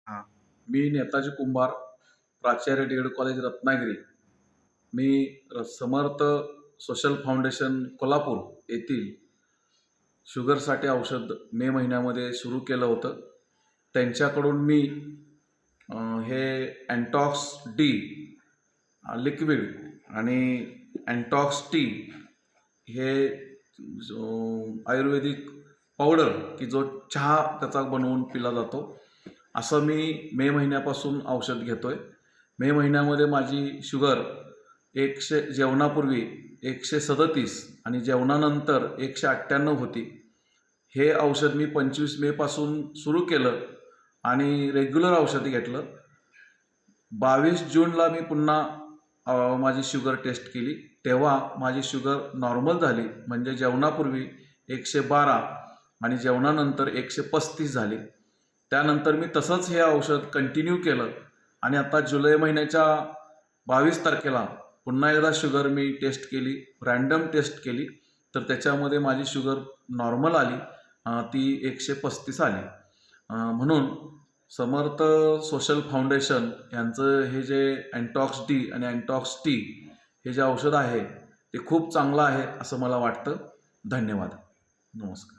हां. मी नेताजी कुंभार, प्राचार्य डी.एड. कॉलेज रत्नागिरी. मी समर्थ social foundation Kolhapur येथील शुगरसाठी औषध मे महिन्यामध्ये सुरू केलं होतं. त्यांच्याकडून मी हे अँटॉक्स डी लिक्विड आणि अँटॉक्स टी हे आयुर्वेदिक पावडर की जो चहा त्याचा बनवून पिला जातो, असं मी मे महिन्यापासून औषध घेतोय. मे महिन्यामध्ये माझी शुगर जेवणापूर्वी 137 आणि जेवणानंतर 198 होती. हे औषध मी 25 मेपासून सुरू केलं आणि रेग्युलर औषध घेतलं. 22 जूनला मी पुन्हा माझी शुगर टेस्ट केली. तेव्हा माझी शुगर नॉर्मल झाली, म्हणजे जेवणापूर्वी 112 आणि जेवणानंतर 135 झाली. त्यानंतर मी तसंच हे औषध कंटिन्यू केलं आणि आता जुलै महिन्याच्या 22 तारखेला पुन्हा एकदा शुगर मी टेस्ट केली, रँडम टेस्ट केली, तर त्याच्यामध्ये माझी शुगर नॉर्मल आली, ती 135 आली. म्हणून समर्थ सोशल फाउंडेशन यांचं हे जे अँटॉक्स डी आणि अँटॉक्स टी हे जे औषध आहे ते खूप चांगलं आहे असं मला वाटतं. धन्यवाद. नमस्कार.